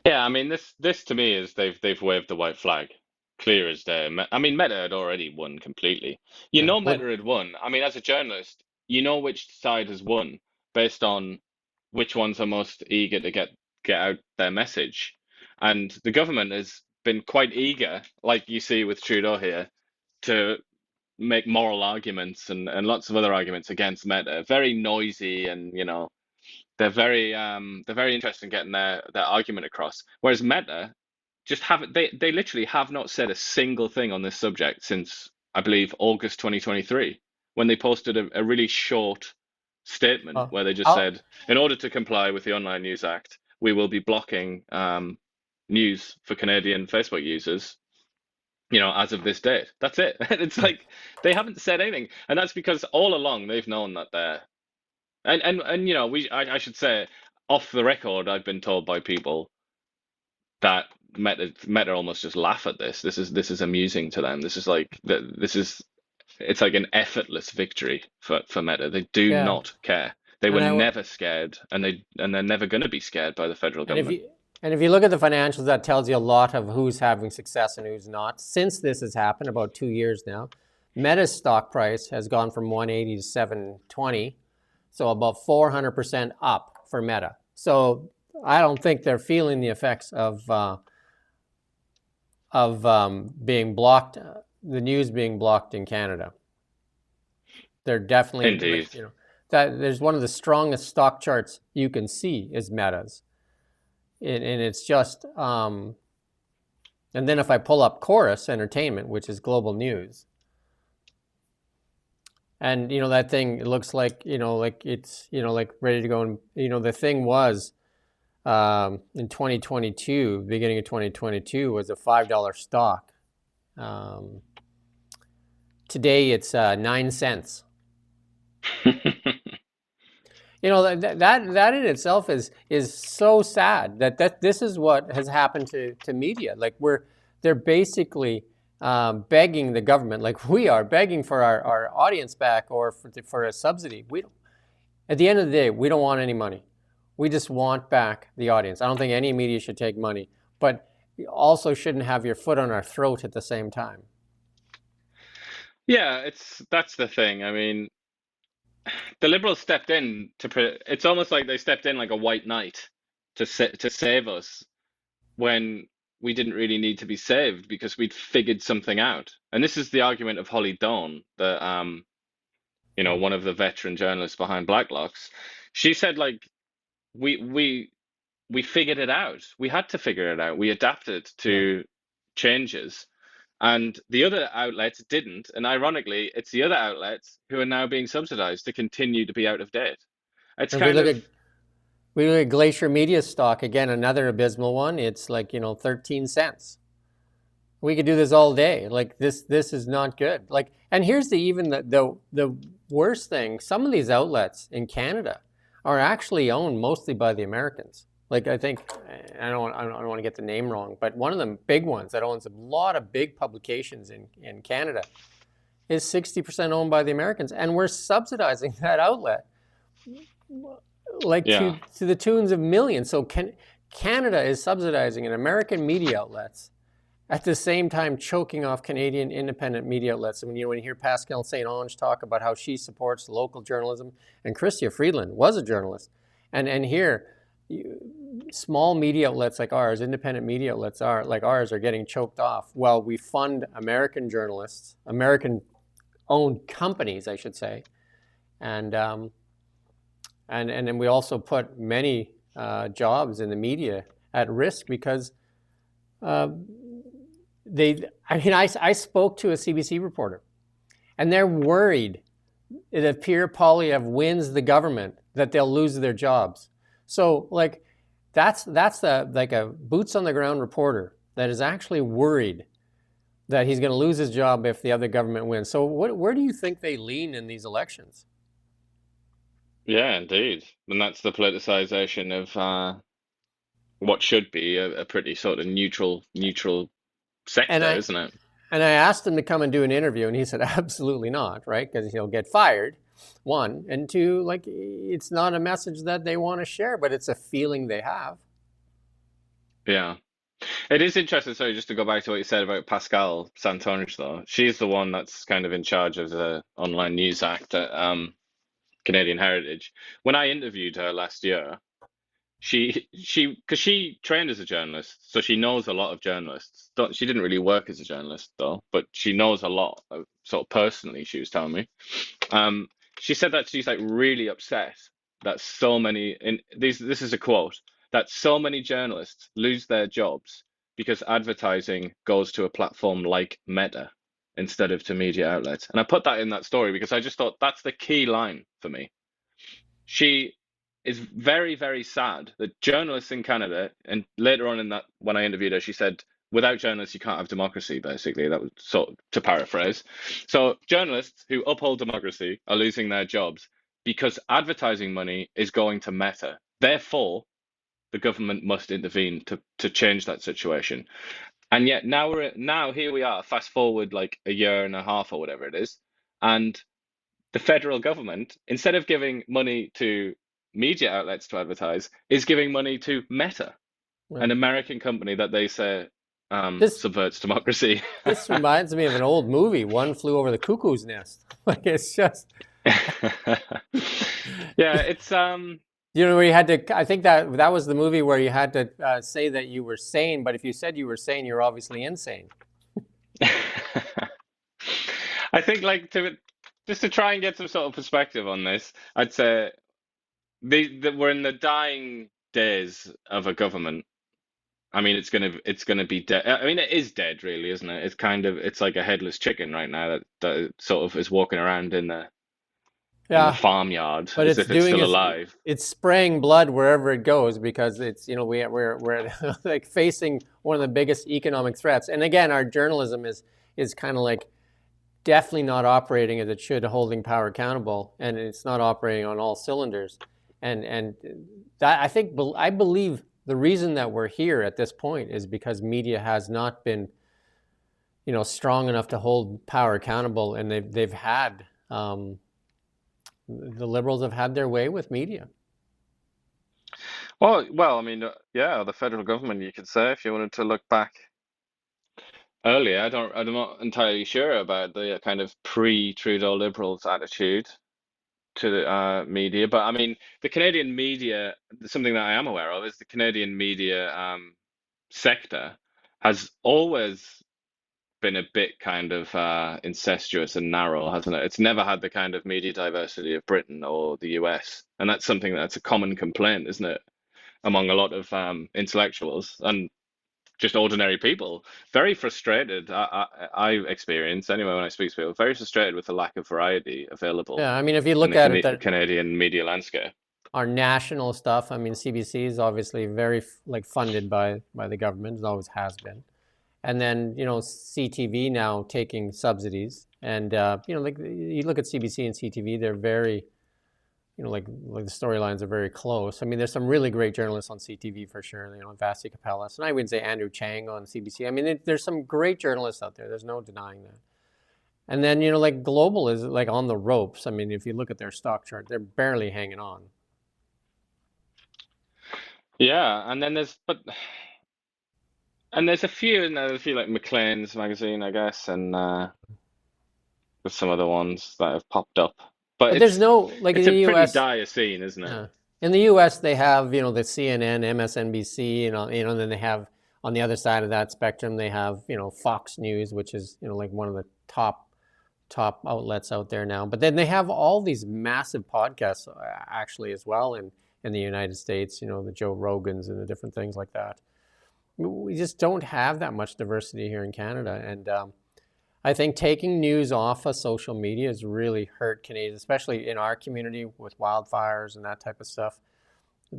Speaker 2: Yeah, I mean this to me is they've waved the white flag, clear as day. I mean Meta had already won completely. You
Speaker 1: Yeah.
Speaker 2: know
Speaker 1: What?
Speaker 2: Meta had won. I mean as a journalist, you know which side has won based on which ones are most eager to get out their message. And the government has been quite eager, like you see with Trudeau here, to make moral arguments and lots of other arguments against Meta. Very noisy and they're very interested in getting their argument across. Whereas Meta just haven't they literally have not said a single thing on this subject since I believe August 2023 when they posted a really short statement
Speaker 1: Uh,
Speaker 2: where they just
Speaker 1: I'll,
Speaker 2: said, in order to comply with the Online News Act, we will be blocking news for Canadian Facebook users, as of this date. That's it. It's like they haven't said anything, and that's because all along they've known that they're and I should say off the record, I've been told by people that Meta almost just laugh at this. This is amusing to them. This is like this is it's like an effortless victory for Meta. They do
Speaker 1: yeah.
Speaker 2: not care. They were
Speaker 1: And I
Speaker 2: never scared, and they're never going to be scared by the federal
Speaker 1: and if
Speaker 2: government.
Speaker 1: you and if you look at the financials, that tells you a lot of who's having success and who's not. Since this has happened, about 2 years now, Meta's stock price has gone from 180 to 720, so about 400% up for Meta. So I don't think they're feeling the effects of being blocked, the news being blocked in Canada. They're definitely
Speaker 2: Indeed.
Speaker 1: that there's one of the strongest stock charts you can see is Meta's, and it's just and then if I pull up Chorus Entertainment, which is global news, and that thing, it looks like like it's like ready to go, and the thing was in 2022, beginning of 2022, was a $5 stock. Today it's 9 cents. That in itself is so sad that this is what has happened to media. Like they're basically begging the government, like we are begging for our audience back, or for a subsidy. We don't, at the end of the day, we don't want any money. We just want back the audience. I don't think any media should take money, but you also shouldn't have your foot on our throat at the same time.
Speaker 2: Yeah, that's the thing. I mean, the Liberals stepped in it's almost like they stepped in like a white knight to save us when we didn't really need to be saved because we'd figured something out. And this is the argument of Holly Dawn, one of the veteran journalists behind Blacklocks. She said like we we figured it out. We had to figure it out. We adapted
Speaker 1: Yeah.
Speaker 2: to changes. And the other outlets didn't. And ironically, it's the other outlets who are now being subsidized to continue to be out of date. It's
Speaker 1: And if we
Speaker 2: kind
Speaker 1: look
Speaker 2: of,
Speaker 1: at Glacier Media stock, again, another abysmal one. It's like 13 cents. We could do this all day. Like this is not good. And here's the worst thing. Some of these outlets in Canada are actually owned mostly by the Americans. Like I think I don't want to get the name wrong, but one of the big ones that owns a lot of big publications in Canada is 60% owned by the Americans, and we're subsidizing that outlet like
Speaker 2: Yeah.
Speaker 1: to the tunes of millions. So Canada is subsidizing an American media outlets at the same time choking off Canadian independent media outlets. And when you hear Pascal St. Onge talk about how she supports local journalism, and Chrystia Freeland was a journalist, and here small media outlets like ours, independent media outlets are like ours, are getting choked off. While we fund American journalists, American-owned companies, I should say, and and then we also put many jobs in the media at risk because uh, I spoke to a CBC reporter, and they're worried that if Pierre Poilievre wins the government, that they'll lose their jobs. So, like, that's like a boots on the ground reporter that is actually worried that he's going to lose his job if the other government wins. So, where do you think they lean in these elections?
Speaker 2: Yeah, indeed. And that's the politicization of what should be a pretty sort of neutral
Speaker 1: And
Speaker 2: sector,
Speaker 1: I
Speaker 2: isn't it?
Speaker 1: and I asked him to come and do an interview, and he said absolutely not, right? Because he'll get fired. One and two, like it's not a message that they want to share, but it's a feeling they have.
Speaker 2: Yeah. It is interesting, sorry, just to go back to what you said about Pascal Santonge, though. She's the one that's kind of in charge of the Online News Act at Canadian Heritage. When I interviewed her last year, because she trained as a journalist, so she knows a lot of journalists. She didn't really work as a journalist though, but she knows a lot, sort of personally. She was telling me. Um, she said that she's like really upset that so many, in these, this is a quote, that so many journalists lose their jobs because advertising goes to a platform like Meta instead of to media outlets. And I put that in that story because I just thought that's the key line for me. She is very, very sad that journalists in Canada, and later on in that, when I interviewed her, she said, without journalists, you can't have democracy, basically. That was sort of to paraphrase. So journalists who uphold democracy are losing their jobs because advertising money is going to Meta. Therefore, the government must intervene to change that situation. And yet now here we are, fast forward like a year and a half or whatever it is, and the federal government, instead of giving money to media outlets to advertise, is giving money to Meta,
Speaker 1: Yeah.
Speaker 2: an American company that they say
Speaker 1: This
Speaker 2: subverts democracy.
Speaker 1: this reminds me of an old movie, One Flew Over the Cuckoo's Nest. Like it's just
Speaker 2: Yeah, it's
Speaker 1: where you had to. I think that was the movie where you had to say that you were sane, but if you said you were sane, you're obviously insane.
Speaker 2: I think like to just to try and get some sort of perspective on this, I'd say we're in the dying days of a government. I mean, it's gonna be dead. I mean, it is dead, really, isn't it? It's like a headless chicken right now that sort of is walking around in the
Speaker 1: Yeah,
Speaker 2: farmyard
Speaker 1: but
Speaker 2: as
Speaker 1: it's
Speaker 2: if it's
Speaker 1: doing
Speaker 2: still
Speaker 1: is
Speaker 2: alive.
Speaker 1: it's spraying blood wherever it goes because it's we're like facing one of the biggest economic threats. And again, our journalism is kind of like definitely not operating as it should, holding power accountable, and it's not operating on all cylinders. And that I believe the reason that we're here at this point is because media has not been strong enough to hold power accountable, and they've had the liberals have had their way with media.
Speaker 2: Well, I mean, yeah, the federal government, you could say, if you wanted to look back earlier, I'm not entirely sure about the kind of pre-Trudeau Liberals attitude to the media, but I mean, the Canadian media, something that I am aware of is the Canadian media sector has always been a bit kind of incestuous and narrow, hasn't it? It's never had the kind of media diversity of Britain or the US, and that's something that's a common complaint, isn't it, among a lot of intellectuals and just ordinary people. Very frustrated. I experience anyway when I speak to people, very frustrated with the lack of variety available
Speaker 1: Yeah, I mean, if you
Speaker 2: in
Speaker 1: look
Speaker 2: the
Speaker 1: at it, that
Speaker 2: Canadian media landscape.
Speaker 1: our national stuff, I mean, CBC is obviously very like funded by the government, it always has been. And then CTV now taking subsidies, and like you look at CBC and CTV, they're very like the storylines are very close. I mean, there's some really great journalists on CTV for sure. Vasi Kapelas, and I would say Andrew Chang on CBC. I mean, there's some great journalists out there. There's no denying that. And then like Global is like on the ropes. I mean, if you look at their stock chart, they're barely hanging on.
Speaker 2: Yeah, and there's a few, and there's a few like Maclean's magazine, I guess, and there's some other ones that have popped up. But
Speaker 1: But there's no like in
Speaker 2: it's a
Speaker 1: the
Speaker 2: pretty
Speaker 1: U.S.
Speaker 2: dire scene, isn't it?
Speaker 1: Yeah. In the U.S., they have the CNN, MSNBC, and then they have on the other side of that spectrum, they have Fox News, which is like one of the top outlets out there now. But then they have all these massive podcasts actually as well in the United States. The Joe Rogans and the different things like that. We just don't have that much diversity here in Canada, and I think taking news off of social media has really hurt Canadians, especially in our community with wildfires and that type of stuff.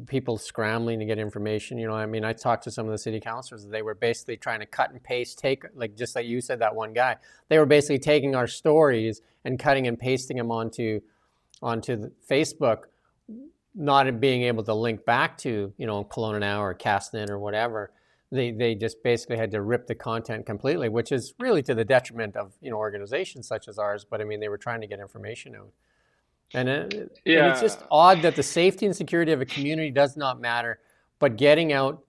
Speaker 1: People scrambling to get information. I mean, I talked to some of the city councilors. They were basically trying to cut and paste, take like just like you said, that one guy. They were basically taking our stories and cutting and pasting them onto the Facebook, not being able to link back to Kelowna Now or Castnet or whatever. They just basically had to rip the content completely, which is really to the detriment of organizations such as ours. But I mean, they were trying to get information out, and it's just
Speaker 2: Yeah.
Speaker 1: odd that the safety and security of a community does not matter, but getting out.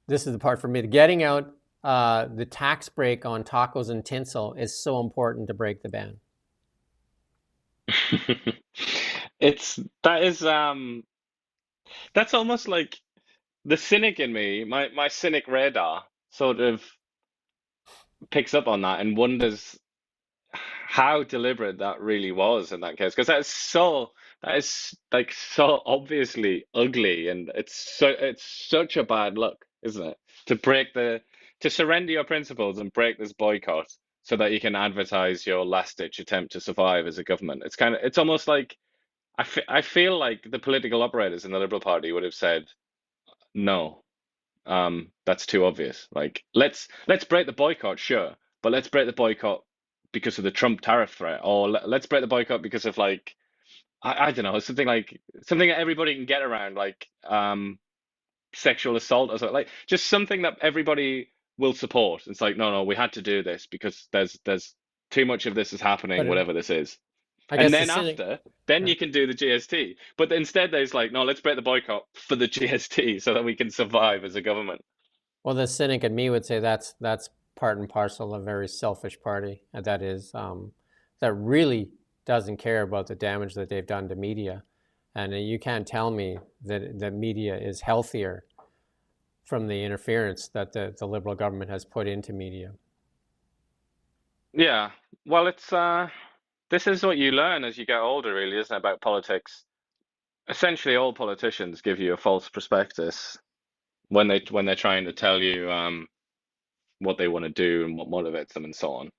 Speaker 1: This is the part for me. Getting out the tax break on tacos and tinsel is so important to break the ban.
Speaker 2: It's that is that's almost like the cynic in me, my cynic radar sort of picks up on that and wonders how deliberate that really was in that case, because that is like so obviously ugly, and it's such a bad look, isn't it? To break the to surrender your principles and break this boycott so that you can advertise your last ditch attempt to survive as a government. It's almost like I feel like the political operators in the Liberal Party would have said no. That's too obvious. Like let's break the boycott, sure, but let's break the boycott because of the Trump tariff threat, or let's break the boycott because of like I don't know, something that everybody can get around, like sexual assault or something, like just something that everybody will support. It's like no, we had to do this because there's too much of this is happening,
Speaker 1: But
Speaker 2: whatever this is.
Speaker 1: I
Speaker 2: And
Speaker 1: guess the
Speaker 2: then
Speaker 1: cynic.
Speaker 2: after, then
Speaker 1: Yeah.
Speaker 2: you can do the GST. But instead, there's like, no, let's break the boycott for the GST so that we can survive as a government.
Speaker 1: Well, the cynic in me would say that's part and parcel of a very selfish party, and that is that really doesn't care about the damage that they've done to media, and you can't tell me that media is healthier from the interference that the Liberal government has put into media.
Speaker 2: Yeah. Well, it's this is what you learn as you get older, really, isn't it, about politics? Essentially, all politicians give you a false prospectus when they're trying to tell you what they want to do and what motivates them and so on.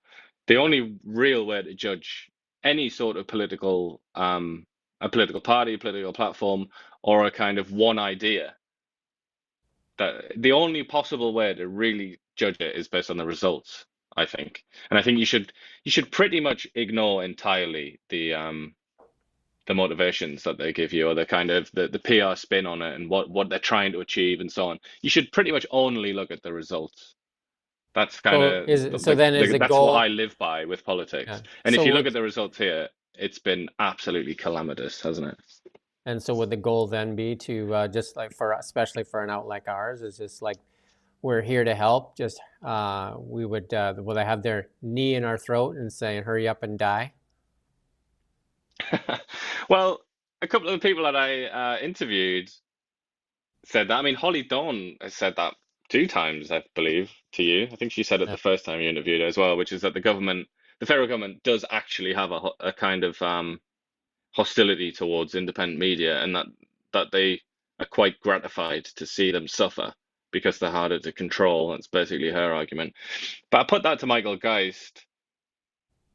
Speaker 2: The only real way to judge any sort of a political party, political platform, or a kind of one idea, that the only possible way to really judge it is based on the results, I think. And I think you should pretty much ignore entirely the motivations that they give you, or the kind of the PR spin on it, and what they're trying to achieve and so on. You should pretty much only look at the results. That's kind
Speaker 1: So
Speaker 2: of
Speaker 1: is so then is the
Speaker 2: that's what I
Speaker 1: goal?
Speaker 2: live by with
Speaker 1: Yeah.
Speaker 2: politics. And if
Speaker 1: So
Speaker 2: you look at
Speaker 1: would
Speaker 2: the results here, it's been absolutely calamitous, hasn't it?
Speaker 1: and so would the goal then be to just like for especially for an out like ours is just like we're here to help. Just we would will they have their knee in our throat and say hurry up and die?
Speaker 2: Well, a couple of the people that I interviewed said that. I mean, Holly Dawn has said that two times, I believe, to you. I think she said it
Speaker 1: Yeah.
Speaker 2: the first time you interviewed her as well, which is that the federal government, does actually have a kind of hostility towards independent media, and that they are quite gratified to see them suffer because they're harder to control. That's basically her argument. But I put that to Michael Geist,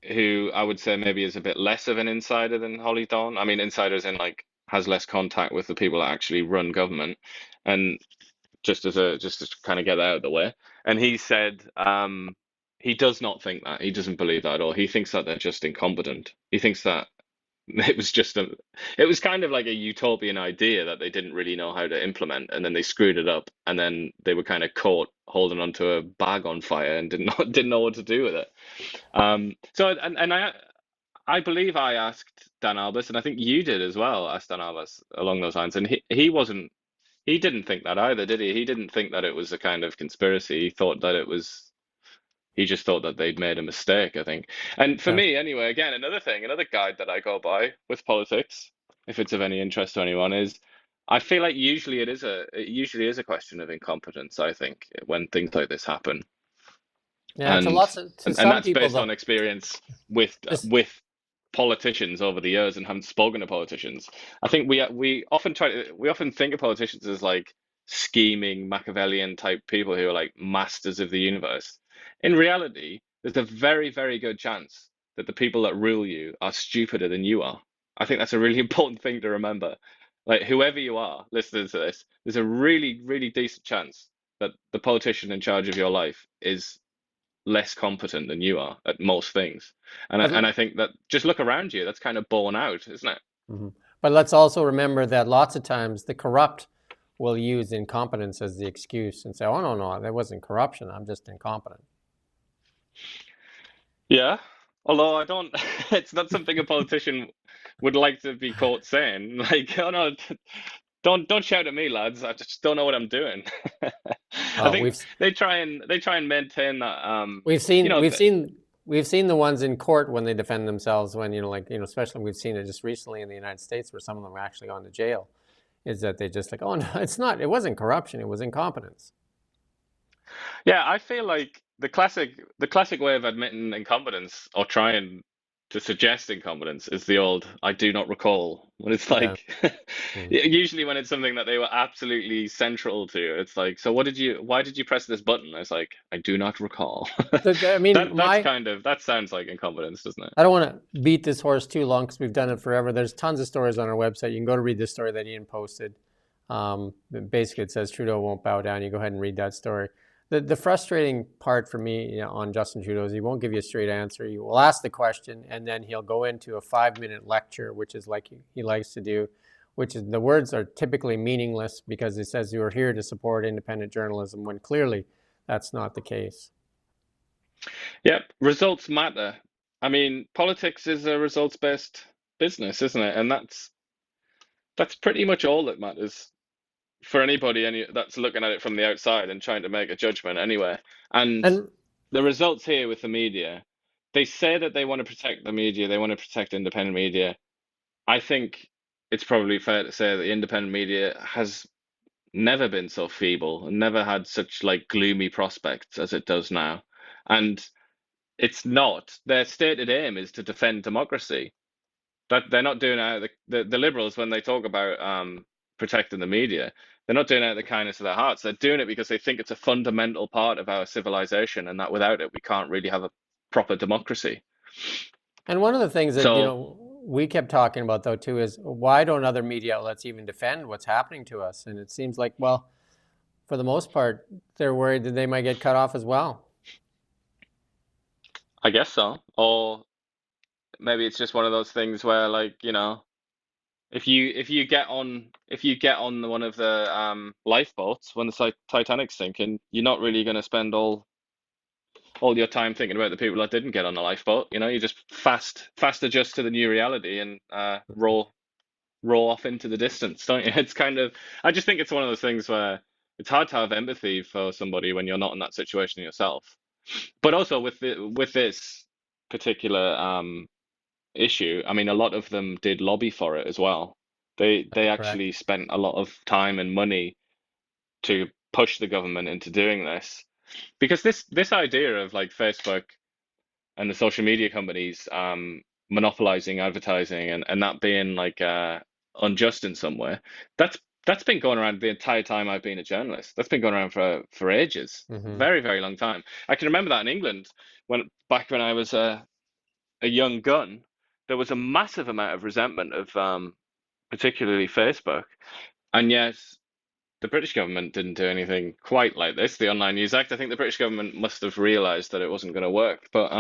Speaker 2: who I would say maybe is a bit less of an insider than Holly Dawn. I mean, insiders in like has less contact with the people that actually run government, and just to kind of get that out of the way. And he said he does not think that. He doesn't believe that at all. He thinks that they're just incompetent. He thinks that. It was just a, it was kind of like a utopian idea that they didn't really know how to implement, and then they screwed it up, and then they were kind of caught holding onto a bag on fire and didn't know what to do with it. So and I believe I asked Dan Albus, and I think you did as well, asked Dan Albus along those lines, and he didn't think that either, did he? He didn't think that it was a kind of conspiracy. He thought that it was he just thought that they'd made a mistake, I think. And for
Speaker 1: Yeah.
Speaker 2: me, anyway, again, another thing, another guide that I go by with politics, if it's of any interest to anyone, is I feel like it usually is a question of incompetence, I think, when things like this happen.
Speaker 1: Yeah, to
Speaker 2: And
Speaker 1: lots of to
Speaker 2: and
Speaker 1: some
Speaker 2: that's
Speaker 1: people
Speaker 2: based on
Speaker 1: though.
Speaker 2: experience with
Speaker 1: This
Speaker 2: with politicians over the years and having spoken to politicians. I think we often think of politicians as like scheming Machiavellian type people who are like masters of the universe. In reality, there's a very, very good chance that the people that rule you are stupider than you are. I think that's a really important thing to remember. Like whoever you are listening to this, there's a really, really decent chance that the politician in charge of your life is less competent than you are at most things.
Speaker 1: but
Speaker 2: And I think that just look around you, that's kind of borne out, isn't it?
Speaker 1: mhm. But let's also remember that lots of times the corrupt will use incompetence as the excuse and say, "Oh no, no, that wasn't corruption. I'm just incompetent."
Speaker 2: Yeah. Although I don't, it's not something a politician would like to be caught saying. Like, oh no, don't shout at me, lads. I just don't know what I'm doing. I
Speaker 1: Well,
Speaker 2: think they try and maintain that
Speaker 1: we've
Speaker 2: you
Speaker 1: seen
Speaker 2: know
Speaker 1: we've
Speaker 2: th
Speaker 1: seen we've seen the ones in court when they defend themselves when especially we've seen it just recently in the United States where some of them are actually gone to jail. Is that they just like, oh no, it's not. It wasn't corruption. It was incompetence.
Speaker 2: Yeah, I feel like the classic way of admitting incompetence or trying to suggest incompetence is the old "I do not recall." When it's
Speaker 1: Yeah.
Speaker 2: like
Speaker 1: Mm.
Speaker 2: usually when it's something that they were absolutely central to, it's like, so why did you press this button? It's like, I do not recall.
Speaker 1: I mean,
Speaker 2: That's kind of that sounds like incompetence, doesn't it?
Speaker 1: I don't want to beat this horse too long because we've done it forever. There's tons of stories on our website. You can go to read this story that Ian posted. Basically, it says Trudeau won't bow down. You go ahead and read that story. The frustrating part for me, on Justin Trudeau is he won't give you a straight answer. He will ask the question and then he'll go into a 5 minute lecture, which is like he likes to do, which is the words are typically meaningless because it says you are here to support independent journalism when clearly that's not the case.
Speaker 2: Yep, results matter. I mean, politics is a results-based business, isn't it? And that's pretty much all that matters for anybody that's looking at it from the outside and trying to make a judgment anyway. And
Speaker 1: And
Speaker 2: the results here with the media, they say that they want to protect the media, they want to protect independent media. I think it's probably fair to say that the independent media has never been so feeble and never had such like gloomy prospects as it does now. And it's not. Their stated aim is to defend democracy. That they're not doing it out of the liberals when they talk about protecting the media, they're not doing it out of the kindness of their hearts. They're doing it because they think it's a fundamental part of our civilization, and that without it, we can't really have a proper democracy.
Speaker 1: And one of the things that,
Speaker 2: So
Speaker 1: we kept talking about though too is why don't other media outlets even defend what's happening to us? And it seems like, well, for the most part, they're worried that they might get cut off as well.
Speaker 2: I guess so. Or maybe it's just one of those things where, like, if you get on one of the lifeboats when the Titanic's sinking, you're not really going to spend all your time thinking about the people that didn't get on the lifeboat. You just fast adjust to the new reality and roll off into the distance, don't you? It's kind of I just think it's one of those things where it's hard to have empathy for somebody when you're not in that situation yourself. But also with this particular issue, I mean, a lot of them did lobby for it as well. They
Speaker 1: Correct.
Speaker 2: actually spent a lot of time and money to push the government into doing this because this idea of like Facebook and the social media companies monopolizing advertising and that being like unjust in some way, that's been going around the entire time I've been a journalist. That's been going around for ages,
Speaker 1: Hmm.
Speaker 2: very, very long time. I can remember that in England back when I was a young gun, there was a massive amount of resentment of particularly Facebook, and yet the British government didn't do anything quite like this. The Online News Act, I think the British government must have realised that it wasn't going to work, but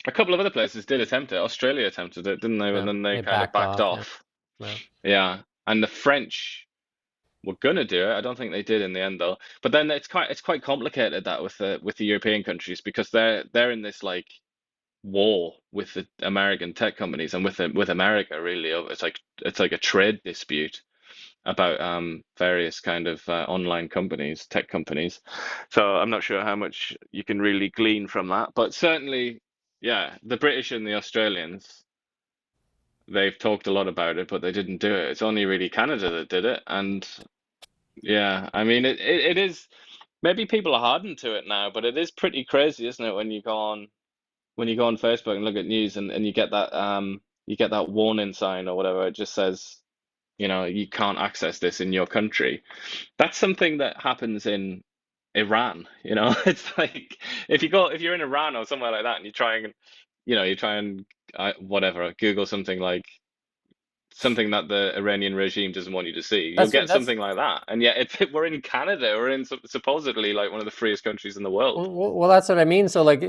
Speaker 2: A couple of other places did attempt it. Australia attempted it, didn't they? But
Speaker 1: Yeah,
Speaker 2: then they
Speaker 1: they
Speaker 2: kind of
Speaker 1: backed
Speaker 2: backed
Speaker 1: off. Yeah,
Speaker 2: off.
Speaker 1: yeah.
Speaker 2: Yeah, and the French were gonna do it. I don't think they did in the end though. But then it's quite complicated that with the European countries because they're in this like war with the American tech companies and with America really. It's like a trade dispute about various kind of online companies, tech companies. So I'm not sure how much you can really glean from that, but certainly, yeah, the British and the Australians, they've talked a lot about it, but they didn't do it. It's only really Canada that did it, and yeah, I mean, it is maybe people are hardened to it now, but it is pretty crazy, isn't it, when you go on Facebook and look at news and you get that warning sign or whatever, it just says, you can't access this in your country. That's something that happens in Iran, It's like if you're in Iran or somewhere like that and you try and whatever, Google something like something that the Iranian regime doesn't want you to see, you'll get
Speaker 1: That's
Speaker 2: something like that. And yet if we're in Canada, we're in supposedly like one of the freest countries in the world.
Speaker 1: well, that's what I mean. So like,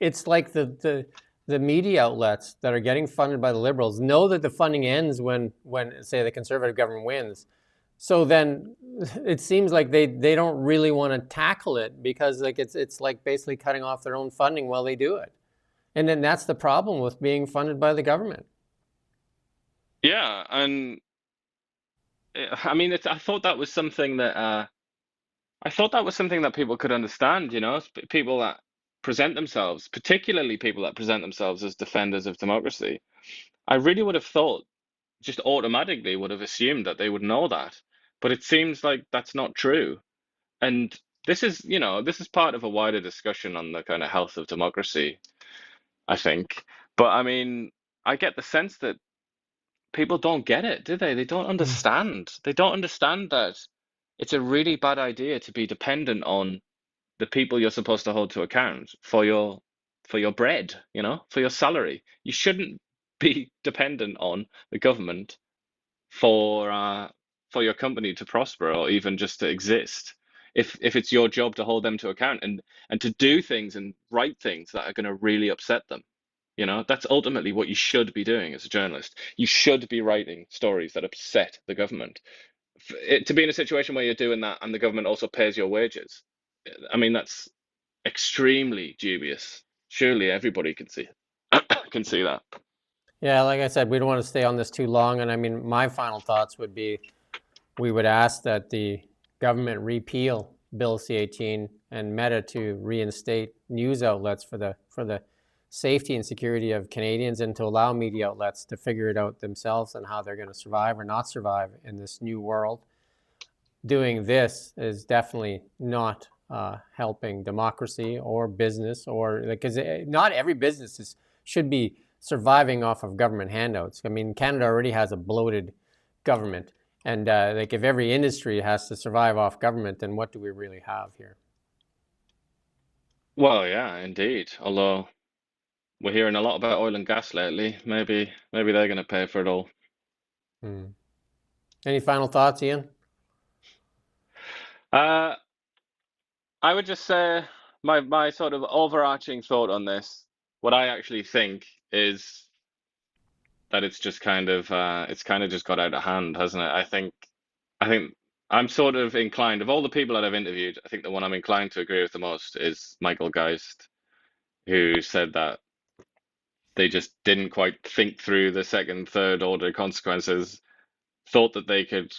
Speaker 1: it's like the media outlets that are getting funded by the liberals know that the funding ends when say the conservative government wins. So then it seems like they don't really want to tackle it because like it's like basically cutting off their own funding while they do it. And then that's the problem with being funded by the government.
Speaker 2: Yeah, and I mean, I thought that was something that people could understand, people that present themselves, particularly people that present themselves as defenders of democracy. I really would have thought, just automatically would have assumed that they would know that. But it seems like that's not true. And this is part of a wider discussion on the kind of health of democracy, I think. But I mean, I get the sense that people don't get it, do they? They don't understand. They don't understand that it's a really bad idea to be dependent on the people you're supposed to hold to account for your bread, for your salary. You shouldn't be dependent on the government for uh, for your company to prosper or even just to exist. If it's your job to hold them to account and to do things and write things that are going to really upset them. That's ultimately what you should be doing as a journalist. You should be writing stories that upset the government. To be in a situation where you're doing that and the government also pays your wages, I mean, that's extremely dubious. Surely everybody can see can see that.
Speaker 1: Yeah, like I said, we don't want to stay on this too long. And I mean, my final thoughts would be we would ask that the government repeal Bill C-18 and Meta to reinstate news outlets for the safety and security of Canadians and to allow media outlets to figure it out themselves and how they're going to survive or not survive in this new world. Doing this is definitely not helping democracy or business or because not every business should be surviving off of government handouts. I mean, Canada already has a bloated government, and like if every industry has to survive off government, then what do we really have here?
Speaker 2: Well, yeah, indeed. Although we're hearing a lot about oil and gas lately. Maybe they're going to pay for it all.
Speaker 1: Hmm. Any final thoughts, Ian?
Speaker 2: Uh, I would just say my sort of overarching thought on this, what I actually think is that it's kind of just got out of hand, hasn't it? I think I'm sort of inclined, of all the people that I've interviewed, I think the one I'm inclined to agree with the most is Michael Geist, who said that they just didn't quite think through the second, third order consequences, thought that they could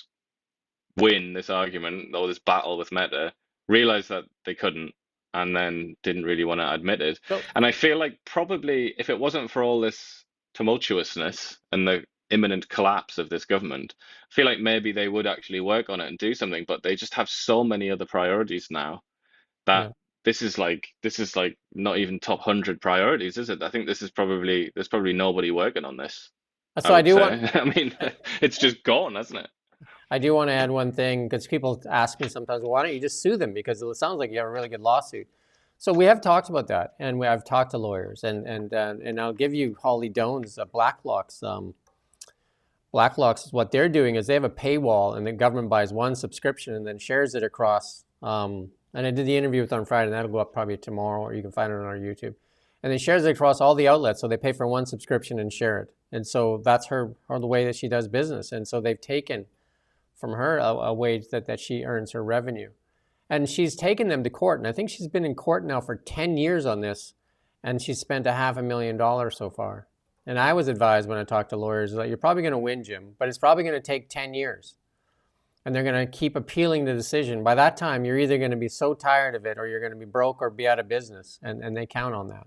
Speaker 2: win this argument or this battle with Meta, realized that they couldn't, and then didn't really want to admit it.
Speaker 1: So
Speaker 2: And I feel like probably if it wasn't for all this tumultuousness and the imminent collapse of this government, I feel like maybe they would actually work on it and do something, but they just have so many other priorities now that
Speaker 1: yeah.
Speaker 2: this is like not even top 100 priorities, is it? I think there's probably nobody working on this, I
Speaker 1: So I
Speaker 2: would
Speaker 1: do want
Speaker 2: say. I mean, it's just gone, hasn't it?
Speaker 1: I do want to add one thing because people ask me sometimes, well, why don't you just sue them? Because it sounds like you have a really good lawsuit. So we have talked about that, and I've talked to lawyers, and I'll give you Holly Doan's Blacklock's. Blacklock's what they're doing is they have a paywall, and the government buys one subscription and then shares it across. And I did the interview with on Friday, and that'll go up probably tomorrow, or you can find it on our YouTube. and then shares it across all the outlets. So they pay for one subscription and share it. And so that's the way that she does business. And so they've taken from her a wage that she earns her revenue. And she's taken them to court. And I think she's been in court now for 10 years on this. And she's spent $500,000 so far. And I was advised when I talked to lawyers that you're probably going to win, Jim, but it's probably going to take 10 years. And they're going to keep appealing the decision. By that time, you're either going to be so tired of it or you're going to be broke or be out of business. And they count on that.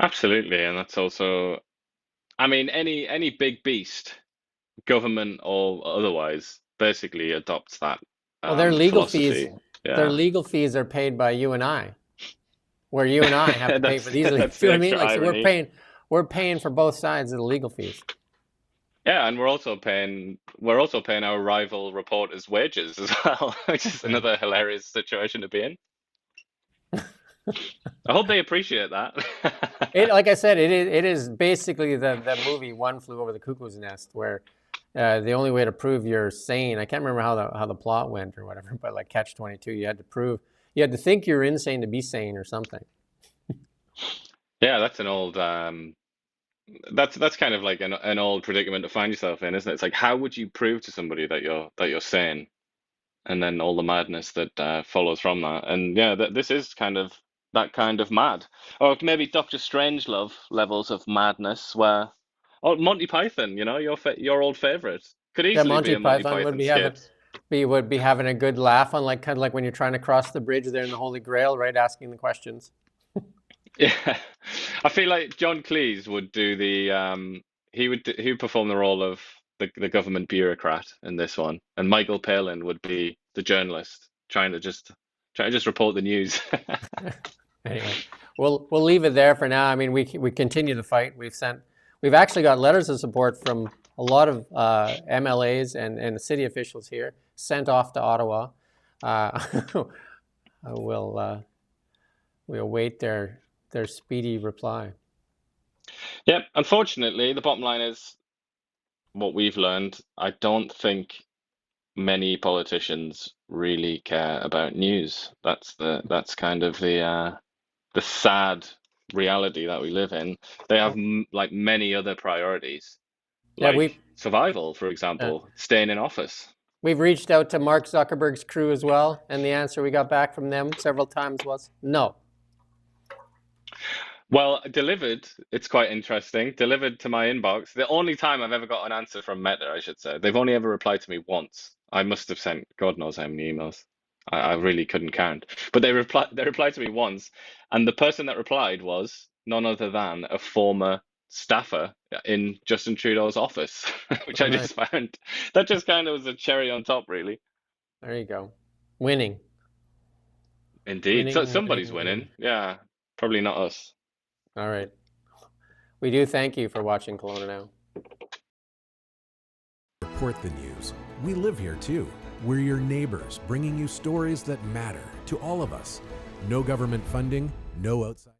Speaker 2: Absolutely, and that's also, I mean, any big beast, government or otherwise, basically adopts that
Speaker 1: Well, their legal fees,
Speaker 2: philosophy. Yeah,
Speaker 1: are paid by you and I, where you and I have to pay for these.
Speaker 2: that's
Speaker 1: See
Speaker 2: the
Speaker 1: what I mean?
Speaker 2: extra
Speaker 1: Like, so
Speaker 2: irony.
Speaker 1: we're paying for both sides of the legal fees.
Speaker 2: Yeah, and we're also paying our rival reporters' wages as well, which is
Speaker 1: Yeah.
Speaker 2: another hilarious situation to be in. I hope they appreciate that.
Speaker 1: Like I said, it is basically the movie One Flew Over the Cuckoo's Nest, where the only way to prove you're sane, I can't remember how the plot went or whatever, but like Catch-22, you had to think you're insane to be sane or something.
Speaker 2: Yeah, that's an old that's kind of like an old predicament to find yourself in, isn't it? It's like, how would you prove to somebody that you're sane? And then all the madness that follows from that. And yeah, this is kind of that kind of mad, or maybe Doctor Strangelove levels of madness, where oh, Monty Python, your old favorite, could
Speaker 1: Yeah,
Speaker 2: easily be
Speaker 1: Monty
Speaker 2: a Monty
Speaker 1: Python
Speaker 2: Python skit.
Speaker 1: would be having a good laugh on, like, kind of like when you're trying to cross the bridge there in the Holy Grail, right? Asking the questions.
Speaker 2: Yeah, I feel like John Cleese would do he would perform the role of the government bureaucrat in this one, and Michael Palin would be the journalist trying to just report the news.
Speaker 1: Anyway, we'll leave it there for now. I mean, we continue the fight. We've actually got letters of support from a lot of MLAs and city officials here sent off to Ottawa. We'll await their speedy reply.
Speaker 2: Yep, unfortunately, the bottom line is what we've learned. I don't think many politicians really care about news. That's kind of the sad reality that we live in. They have like many other priorities,
Speaker 1: Yeah,
Speaker 2: like survival, for
Speaker 1: uh,
Speaker 2: example, staying in office.
Speaker 1: we've reached out to Mark Zuckerberg's crew as well, and the answer we got back from them several times was no.
Speaker 2: Well, delivered, it's quite interesting. Delivered to my inbox. The only time I've ever got an answer from Meta, I should say. They've only ever replied to me once. I must have sent God knows how many emails. I really couldn't count. But they replied to me once, and the person that replied was none other than a former staffer in Justin Trudeau's office, which
Speaker 1: Oh,
Speaker 2: I
Speaker 1: nice.
Speaker 2: just found that just kind of was a cherry on top, really.
Speaker 1: There you go. Winning,
Speaker 2: Indeed. So
Speaker 1: winning, winning,
Speaker 2: somebody's
Speaker 1: winning.
Speaker 2: winning. Yeah, probably not us.
Speaker 1: All right. We do thank you for watching Kelowna Now.
Speaker 3: Report the news. We live here too. We're your neighbors, bringing you stories that matter to all of us. No government funding, no outside.